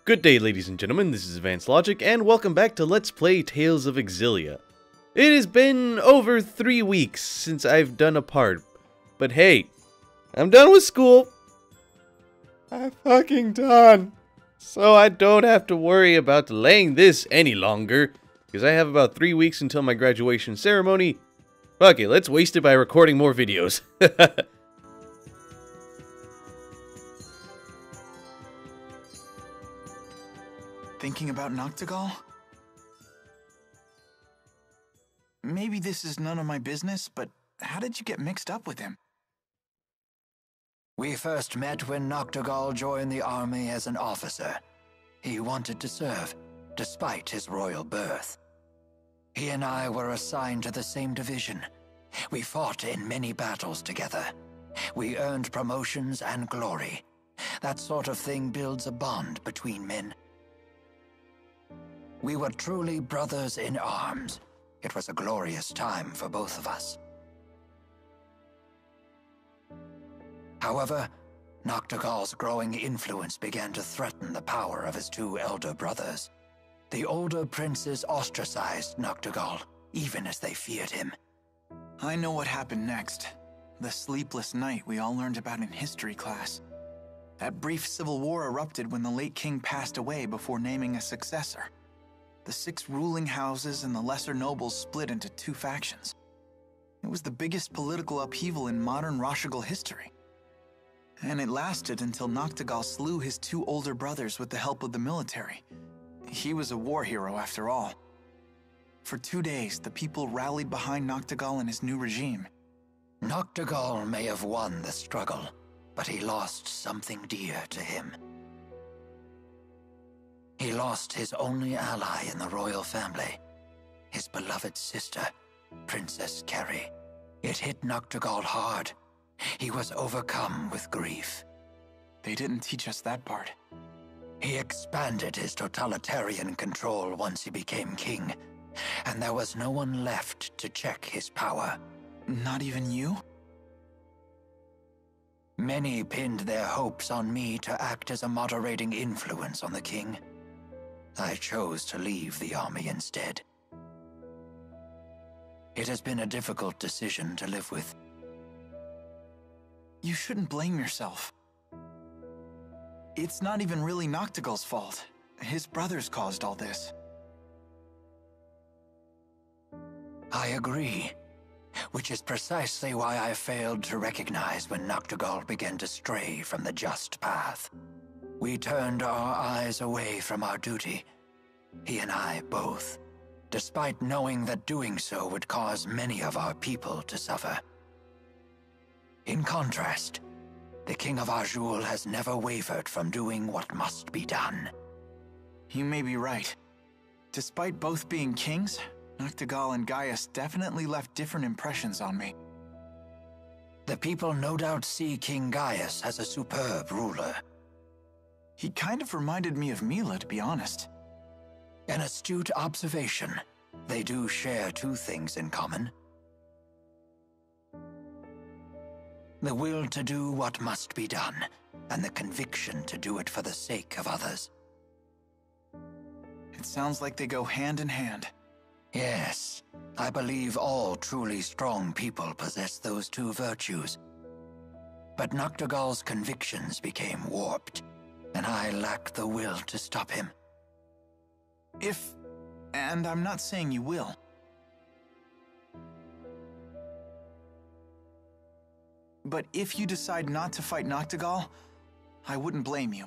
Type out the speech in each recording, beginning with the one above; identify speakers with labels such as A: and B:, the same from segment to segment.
A: Good day, ladies and gentlemen, this is Advanced Logic, and welcome back to Let's Play Tales of Xillia. It has been over 3 weeks since I've done a part, but hey, I'm done with school. I'm fucking done. So I don't have to worry about delaying this any longer, because I have about 3 weeks until my graduation ceremony. Fuck it, let's waste it by recording more videos.
B: Thinking about Noctigal? Maybe this is none of my business, but how did you get mixed up with him?
C: We first met when Noctigal joined the army as an officer. He wanted to serve, despite his royal birth. He and I were assigned to the same division. We fought in many battles together. We earned promotions and glory. That sort of thing builds a bond between men. We were truly brothers in arms. It was a glorious time for both of us. However, Noctigal's growing influence began to threaten the power of his two elder brothers. The older princes ostracized Noctigal, even as they feared him.
B: I know what happened next. The sleepless night we all learned about in history class. That brief civil war erupted when the late king passed away before naming a successor. The 6 ruling houses and the lesser nobles split into 2 factions. It was the biggest political upheaval in modern Rashigal history. And it lasted until Noctigal slew his 2 older brothers with the help of the military. He was a war hero after all. For 2 days, the people rallied behind Noctigal and his new regime.
C: Noctigal may have won the struggle, but he lost something dear to him. He lost his only ally in the royal family, his beloved sister, Princess Kerry. It hit Noctigal hard. He was overcome with grief.
B: They didn't teach us that part.
C: He expanded his totalitarian control once he became king, and there was no one left to check his power.
B: Not even you?
C: Many pinned their hopes on me to act as a moderating influence on the king. I chose to leave the army instead. It has been a difficult decision to live with.
B: You shouldn't blame yourself. It's not even really Noctigal's fault. His brothers caused all this.
C: I agree, which is precisely why I failed to recognize when Noctigal began to stray from the just path. We turned our eyes away from our duty, he and I both, despite knowing that doing so would cause many of our people to suffer. In contrast, the King of Azul has never wavered from doing what must be done.
B: You may be right. Despite both being kings, Noctigal and Gaius definitely left different impressions on me.
C: The people no doubt see King Gaius as a superb ruler.
B: He kind of reminded me of Mila, to be honest.
C: An astute observation. They do share 2 things in common. The will to do what must be done, and the conviction to do it for the sake of others.
B: It sounds like they go hand in hand.
C: Yes, I believe all truly strong people possess those 2 virtues. But Noctigal's convictions became warped, and I lack the will to stop him.
B: And I'm not saying you will. But if you decide not to fight Noctigal, I wouldn't blame you.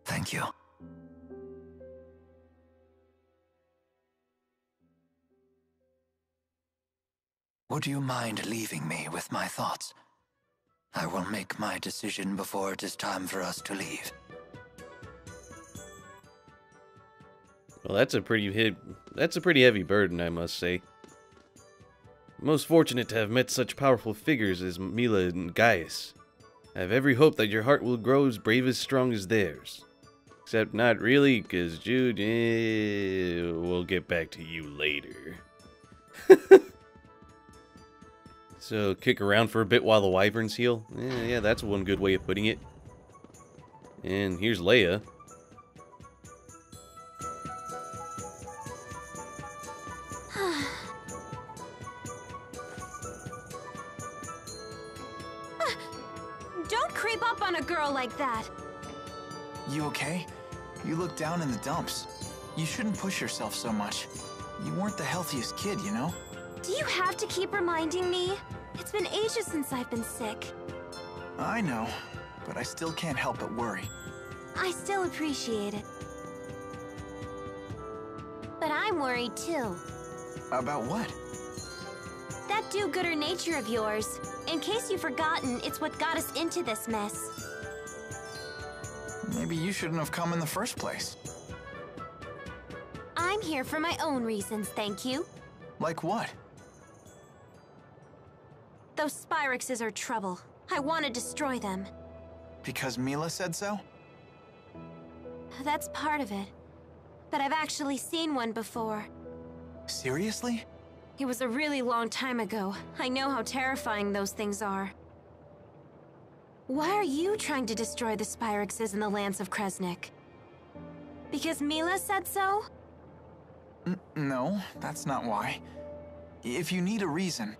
C: Thank you. Would you mind leaving me with my thoughts? I will make my decision before it is time for us to leave.
A: Well, that's a pretty heavy burden, I must say. Most fortunate to have met such powerful figures as Mila and Gaius. I have every hope that your heart will grow as brave as strong as theirs. Except not really, because Jude, we'll get back to you later. So, kick around for a bit while the Wyverns heal? Yeah, that's one good way of putting it. And here's Leia.
D: Don't creep up on a girl like that.
B: You okay? You look down in the dumps. You shouldn't push yourself so much. You weren't the healthiest kid, you know?
D: Do you have to keep reminding me? It's been ages since I've been sick.
B: I know, but I still can't help but worry.
D: I still appreciate it. But I'm worried too.
B: About what?
D: That do-gooder nature of yours. In case you've forgotten, it's what got us into this mess.
B: Maybe you shouldn't have come in the first place.
D: I'm here for my own reasons, thank you.
B: Like what?
D: Those Spyrexes are trouble. I want to destroy them.
B: Because Mila said so?
D: That's part of it. But I've actually seen one before.
B: Seriously?
D: It was a really long time ago. I know how terrifying those things are. Why are you trying to destroy the Spyrexes in the lands of Kresnik? Because Mila said so?
B: No, that's not why. If you need a reason...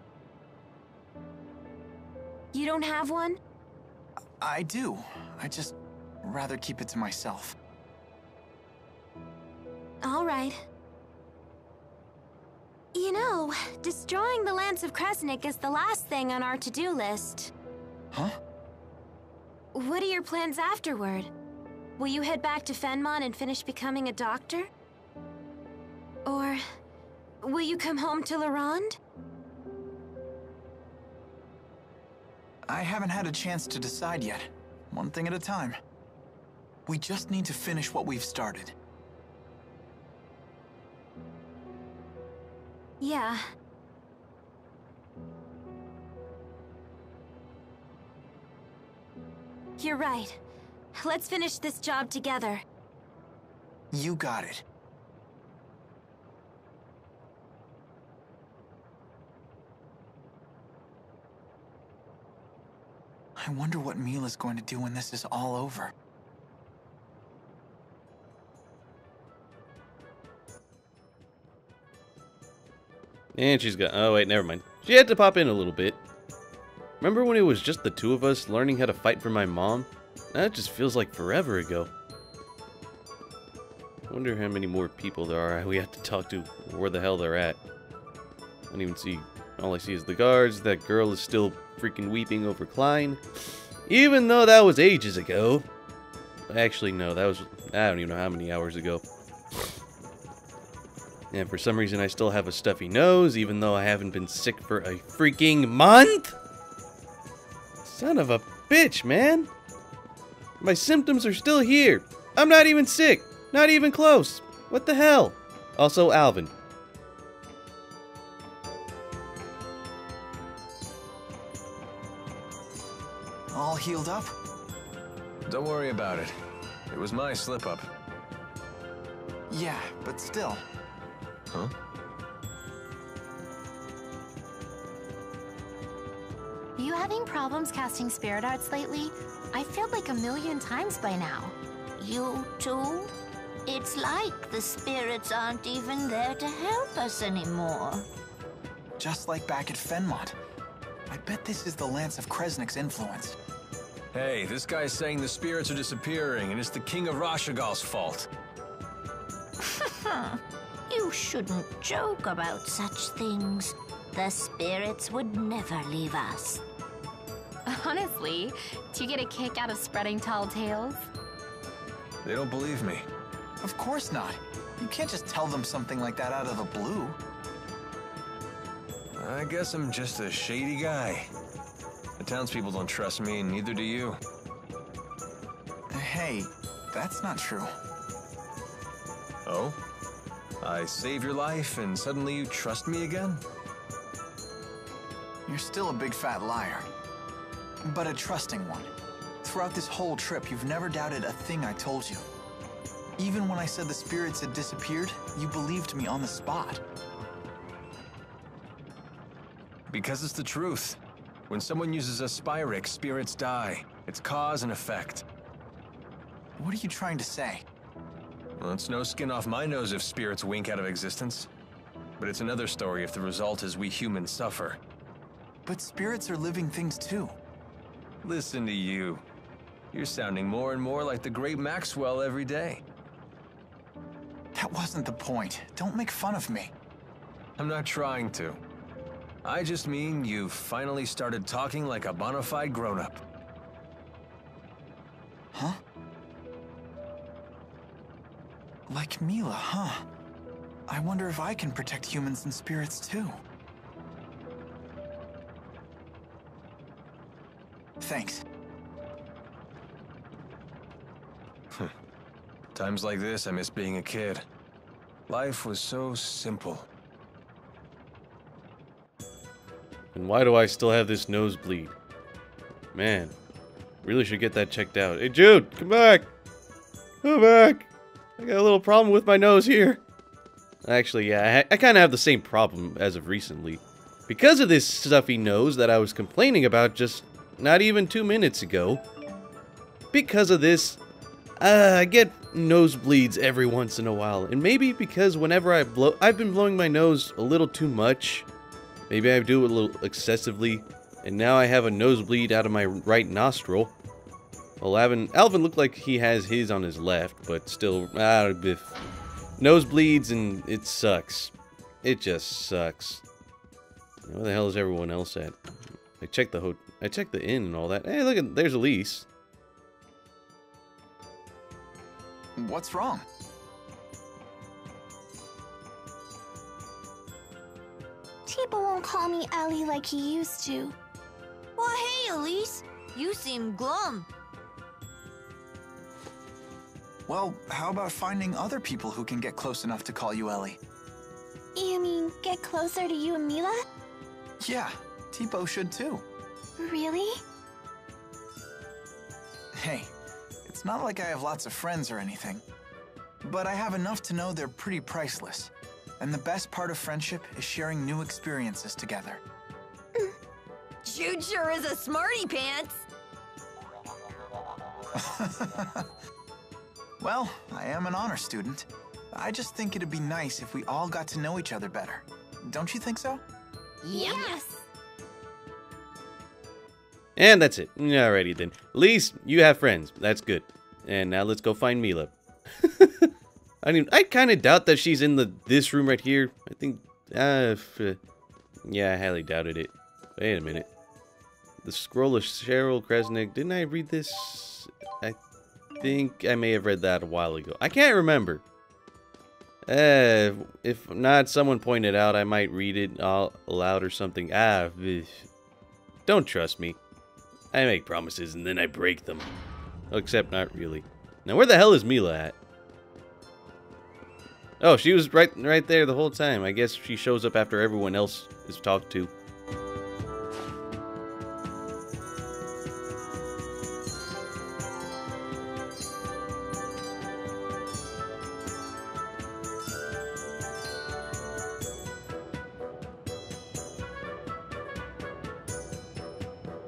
D: You don't have one?
B: I do. I just rather keep it to myself.
D: All right. You know, destroying the lands of Kresnik is the last thing on our to-do list.
B: Huh?
D: What are your plans afterward? Will you head back to Fennmont and finish becoming a doctor? Or will you come home to Larand?
B: I haven't had a chance to decide yet. One thing at a time. We just need to finish what we've started.
D: Yeah. You're right. Let's finish this job together.
B: You got it. I wonder what Mila's going to do when this is all over.
A: And she's got... Oh, wait, never mind. She had to pop in a little bit. Remember when it was just the two of us learning how to fight for my mom? That just feels like forever ago. I wonder how many more people there are we have to talk to, where the hell they're at. I don't even see... All I see is the guards. That girl is still freaking weeping over Klein. Even though that was ages ago. Actually, no, that was... I don't even know how many hours ago. And for some reason, I still have a stuffy nose, even though I haven't been sick for a freaking month? Son of a bitch, man. My symptoms are still here. I'm not even sick. Not even close. What the hell? Also, Alvin.
B: All healed up?
E: Don't worry about it. It was my slip-up.
B: Yeah, but still.
E: Huh?
F: You having problems casting spirit arts lately? I failed like 1,000,000 times by now.
G: You too? It's like the spirits aren't even there to help us anymore.
B: Just like back at Fennmont. I bet this is the Lance of Kresnik's influence.
E: Hey, this guy's saying the spirits are disappearing, and it's the King of Rashagal's fault.
G: You shouldn't joke about such things. The spirits would never leave us.
F: Honestly, do you get a kick out of spreading tall tales?
E: They don't believe me.
B: Of course not. You can't just tell them something like that out of the blue.
E: I guess I'm just a shady guy. The townspeople don't trust me, and neither do you.
B: Hey, that's not true.
E: Oh? I save your life, and suddenly you trust me again?
B: You're still a big fat liar. But a trusting one. Throughout this whole trip, you've never doubted a thing I told you. Even when I said the spirits had disappeared, you believed me on the spot.
E: Because it's the truth. When someone uses a Spyrex, spirits die. It's cause and effect.
B: What are you trying to say?
E: Well, it's no skin off my nose if spirits wink out of existence. But it's another story if the result is we humans suffer.
B: But spirits are living things too.
E: Listen to you. You're sounding more and more like the great Maxwell every day.
B: That wasn't the point. Don't make fun of me.
E: I'm not trying to. I just mean you've finally started talking like a bona fide grown-up.
B: Huh? Like Mila, huh? I wonder if I can protect humans and spirits too. Thanks.
E: Times like this, I miss being a kid. Life was so simple.
A: And why do I still have this nosebleed? Man, really should get that checked out. Hey, Jude, come back! Come back! I got a little problem with my nose here. Actually, yeah, I kind of have the same problem as of recently. Because of this stuffy nose that I was complaining about just not even 2 minutes ago. Because of this, I get nosebleeds every once in a while. And maybe because whenever I've been blowing my nose a little too much. Maybe I do it a little excessively. And now I have a nosebleed out of my right nostril. Well, Alvin looked like he has his on his left, but still, nosebleeds, and it sucks. It just sucks. Where the hell is everyone else at? I checked the inn and all that. Hey, look, there's Elise.
B: What's wrong?
F: People won't call me Ellie like he used to.
G: Well, hey, Elise. You seem glum.
B: Well, how about finding other people who can get close enough to call you Ellie?
F: You mean get closer to you and Mila?
B: Yeah, Tipo should too.
F: Really?
B: Hey, it's not like I have lots of friends or anything. But I have enough to know they're pretty priceless. And the best part of friendship is sharing new experiences together.
G: Jude sure is a smarty pants.
B: Well, I am an honor student. I just think it'd be nice if we all got to know each other better. Don't you think so?
F: Yes!
A: And that's it. Alrighty then. At least you have friends. That's good. And now let's go find Mila. I kind of doubt that she's in this room right here. I think, yeah, I highly doubted it. Wait a minute. The Scroll of Cheryl Kresnik. Didn't I read this? I think I may have read that a while ago. I can't remember. If not, someone pointed out, I might read it aloud or something. Don't trust me. I make promises and then I break them. Except not really. Now where the hell is Mila at? Oh, she was right there the whole time. I guess she shows up after everyone else is talked to.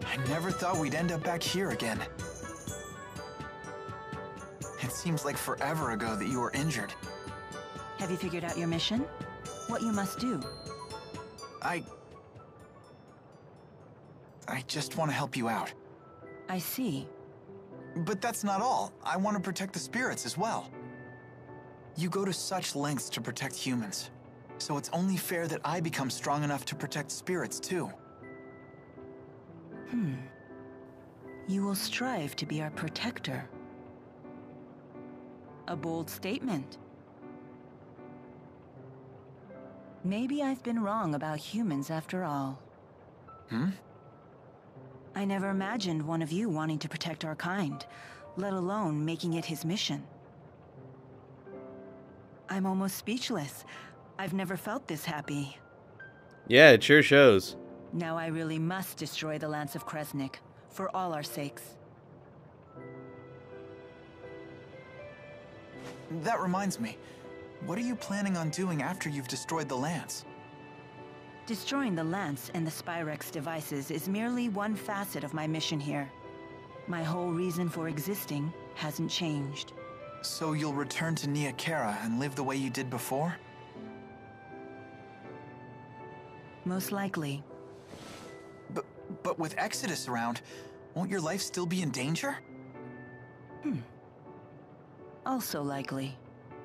B: I never thought we'd end up back here again. It seems like forever ago that you were injured.
H: Have you figured out your mission? What you must do?
B: I just want to help you out.
H: I see.
B: But that's not all. I want to protect the spirits as well. You go to such lengths to protect humans. So it's only fair that I become strong enough to protect spirits too.
H: You will strive to be our protector. A bold statement. Maybe I've been wrong about humans after all. I never imagined one of you wanting to protect our kind, let alone making it his mission. I'm almost speechless. I've never felt this happy.
A: Yeah, it sure shows.
H: Now I really must destroy the Lance of Kresnik, for all our sakes.
B: That reminds me. What are you planning on doing after you've destroyed the Lance?
H: Destroying the Lance and the Spyrex devices is merely one facet of my mission here. My whole reason for existing hasn't changed.
B: So you'll return to Nia Khera and live the way you did before?
H: Most likely.
B: But with Exodus around, won't your life still be in danger?
H: Also likely.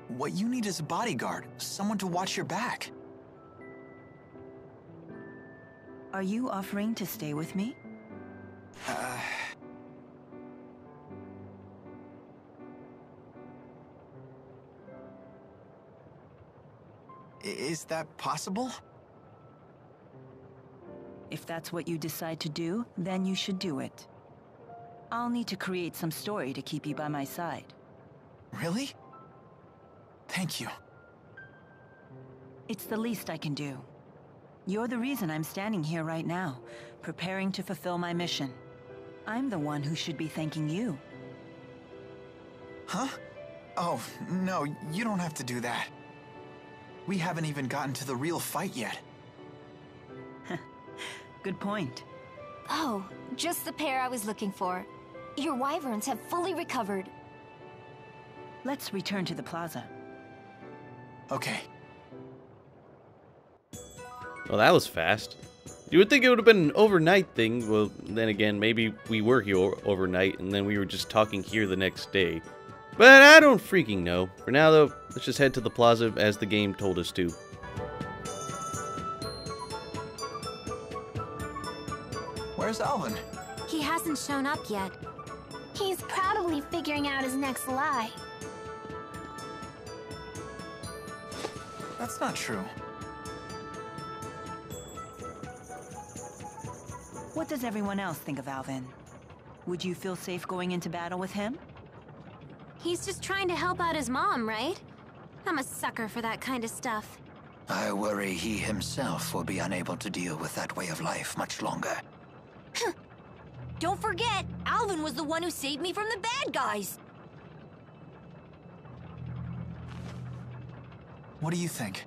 B: What you need is a bodyguard, someone to watch your back.
H: Are you offering to stay with me?
B: Is that possible?
H: If that's what you decide to do, then you should do it. I'll need to create some story to keep you by my side.
B: Really? Thank you.
H: It's the least I can do. You're the reason I'm standing here right now, preparing to fulfill my mission. I'm the one who should be thanking you.
B: Huh? Oh, no, you don't have to do that. We haven't even gotten to the real fight yet.
H: Good point.
I: Oh, just the pair I was looking for. Your Wyverns have fully recovered.
H: Let's return to the plaza.
B: Okay.
A: Well, that was fast. You would think it would have been an overnight thing. Well, then again, maybe we were here overnight and then we were just talking here the next day. But I don't freaking know. For now, though, let's just head to the plaza as the game told us to.
B: Where's Alvin?
D: He hasn't shown up yet.
F: He's probably figuring out his next lie.
B: That's not true.
H: What does everyone else think of Alvin? Would you feel safe going into battle with him?
D: He's just trying to help out his mom, right? I'm a sucker for that kind of stuff.
C: I worry he himself will be unable to deal with that way of life much longer.
I: Don't forget, Alvin was the one who saved me from the bad guys.
B: What do you think?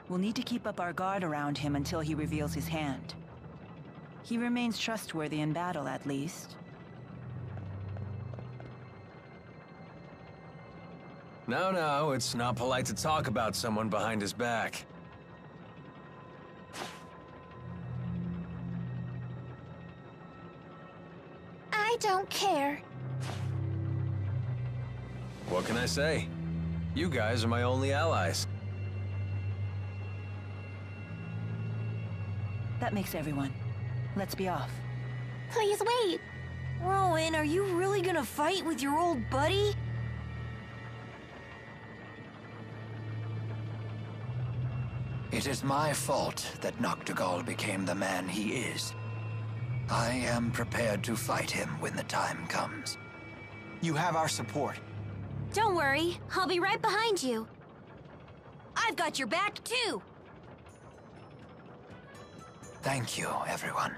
H: We'll need to keep up our guard around him until he reveals his hand. He remains trustworthy in battle, at least.
E: No, it's not polite to talk about someone behind his back.
F: I don't care.
E: What can I say? You guys are my only allies.
H: That makes everyone. Let's be off.
F: Please wait.
I: Rowan, are you really gonna fight with your old buddy?
C: It is my fault that Noctigal became the man he is. I am prepared to fight him when the time comes.
B: You have our support.
D: Don't worry, I'll be right behind you.
I: I've got your back, too.
C: Thank you, everyone.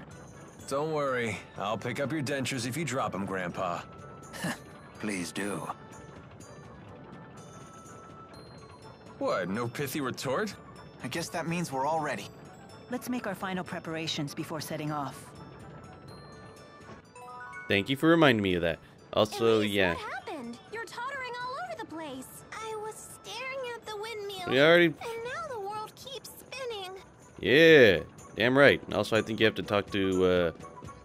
E: Don't worry, I'll pick up your dentures if you drop them, Grandpa.
C: Please do.
E: What, no pithy retort?
B: I guess that means we're all ready.
H: Let's make our final preparations before setting off.
A: Thank you for reminding me of that. Also,
D: Elise,
A: yeah.
D: What happened? You're tottering all over the place.
F: I was staring at the windmill,
A: We already...
F: and now the world keeps spinning.
A: Yeah, damn right. Also, I think you have to talk to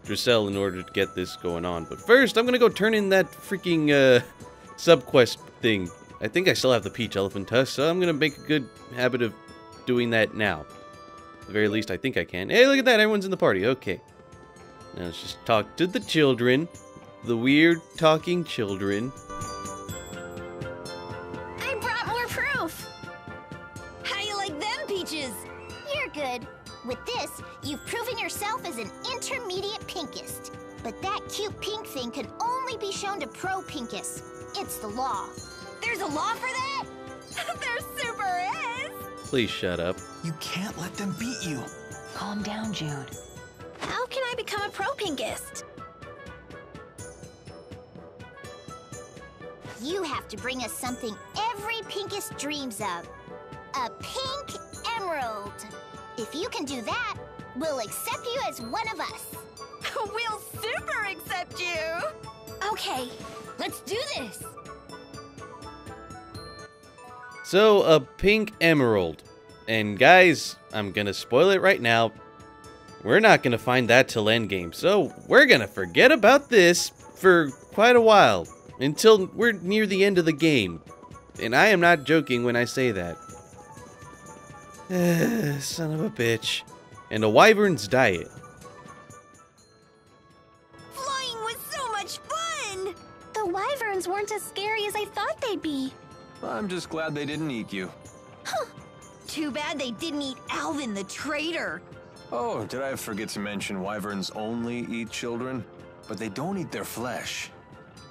A: Drissel in order to get this going on. But first, I'm gonna go turn in that freaking sub-quest thing. I think I still have the peach elephant tusk, so I'm gonna make a good habit of doing that now. At the very least, I think I can. Hey, look at that, everyone's in the party. Okay. Now let's just talk to the children. The weird talking children.
F: I brought more proof.
I: How you like them peaches?
G: You're good. With this, you've proven yourself as an intermediate pinkist. But that cute pink thing can only be shown to pro pinkists. It's the law.
I: There's a law for that?
F: There super is.
A: Please shut up.
B: You can't let them beat you.
H: Calm down, Jude.
F: How can I become a pro-pinkist?
G: You have to bring us something every pinkist dreams of. A pink emerald. If you can do that, we'll accept you as one of us.
I: We'll super accept you! Okay, let's do this!
A: So, a pink emerald. And guys, I'm gonna spoil it right now. We're not gonna find that till endgame, so we're gonna forget about this for quite a while. Until we're near the end of the game. And I am not joking when I say that. Son of a bitch. And a wyvern's diet.
I: Flying was so much fun!
F: The wyverns weren't as scary as I thought they'd be.
E: I'm just glad they didn't eat you.
I: Too bad they didn't eat Alvin the traitor.
E: Oh, did I forget to mention wyverns only eat children? But they don't eat their flesh.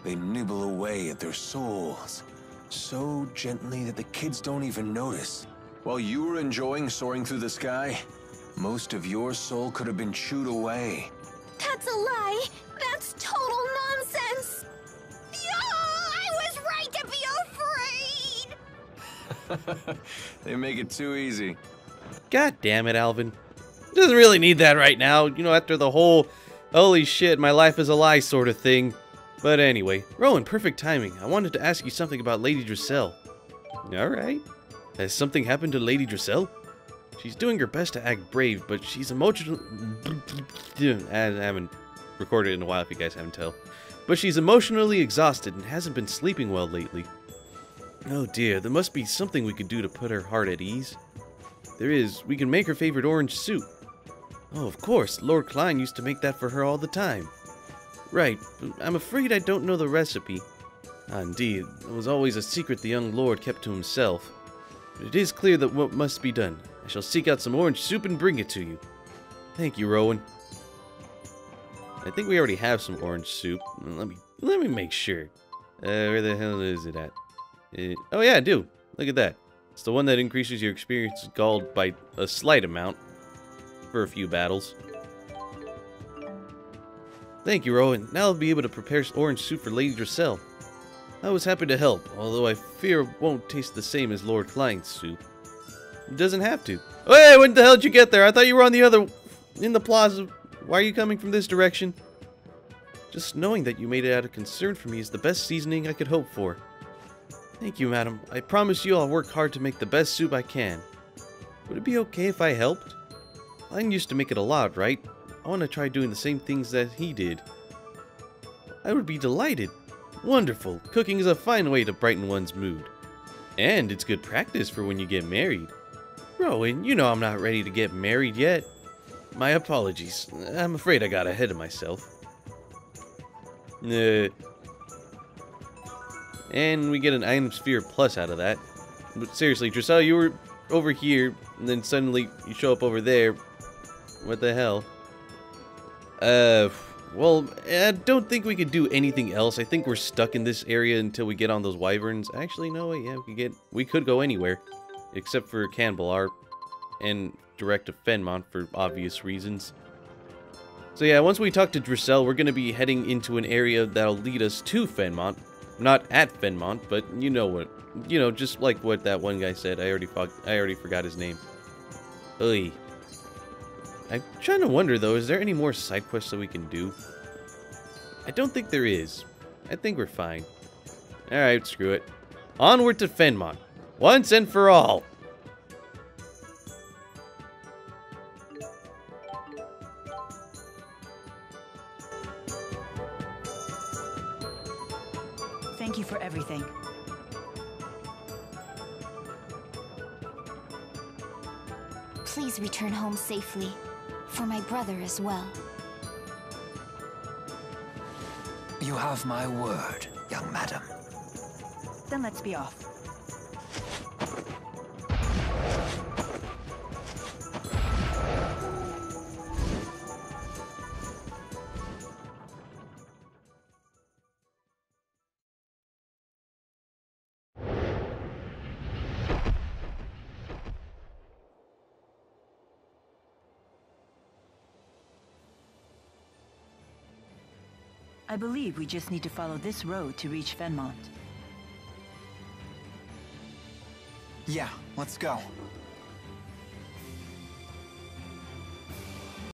E: They nibble away at their souls, so gently that the kids don't even notice. While you were enjoying soaring through the sky, most of your soul could have been chewed away.
I: That's a lie. That's total nonsense. I was right to be afraid.
E: They make it too easy.
A: God damn it, Alvin. Doesn't really need that right now, you know, after the whole holy shit, my life is a lie sort of thing. But anyway, Rowan, perfect timing. I wanted to ask you something about Lady Drissel. Alright. Has something happened to Lady Drissel? She's doing her best to act brave, but she's emotional. I haven't recorded it in a while if you guys haven't tell. But she's emotionally exhausted and hasn't been sleeping well lately. Oh dear, there must be something we could do to put her heart at ease. There is. We can make her favorite orange soup. Oh, of course. Lord Klein used to make that for her all the time. Right, but I'm afraid I don't know the recipe. Ah, indeed, it was always a secret the young lord kept to himself. But it is clear that what must be done. I shall seek out some orange soup and bring it to you. Thank you, Rowan. I think we already have some orange soup. Let me make sure. Where the hell is it at? Oh yeah, I do. Look at that. It's the one that increases your experience gold by a slight amount for a few battles. Thank you, Rowan. Now I'll be able to prepare orange soup for Lady Drissel. I was happy to help, although I fear it won't taste the same as Lord Klein's soup. It doesn't have to. Hey, when the hell did you get there? I thought you were on the other... in the plaza. Why are you coming from this direction? Just knowing that you made it out of concern for me is the best seasoning I could hope for. Thank you, madam. I promise you I'll work hard to make the best soup I can. Would it be okay if I helped? Klein used to make it a lot, right? I want to try doing the same things that he did. I would be delighted. Wonderful. Cooking is a fine way to brighten one's mood. And it's good practice for when you get married. Rowan, you know I'm not ready to get married yet. My apologies. I'm afraid I got ahead of myself. And we get an item sphere plus out of that. But seriously, Drissel, you were over here, and then suddenly you show up over there. What the hell? Well, I don't think we could do anything else. I think we're stuck in this area until we get on those wyverns. Actually, no, wait, yeah, we could go anywhere. Except for Canbelar. And direct to Fennmont for obvious reasons. So yeah, once we talk to Drissel, we're going to be heading into an area that'll lead us to Fennmont. Not at Fennmont, but you know what. You know, just like what that one guy said. I already forgot his name. Oy. I'm trying to wonder, though, is there any more side quests that we can do? I don't think there is. I think we're fine. Alright, screw it. Onward to Fennmont. Once and for all.
H: Thank you for everything.
G: Please return home safely. For my brother as well.
C: You have my word, young madam.
H: Then let's be off. I believe we just need to follow this road to reach Fennmont.
B: Yeah, let's go.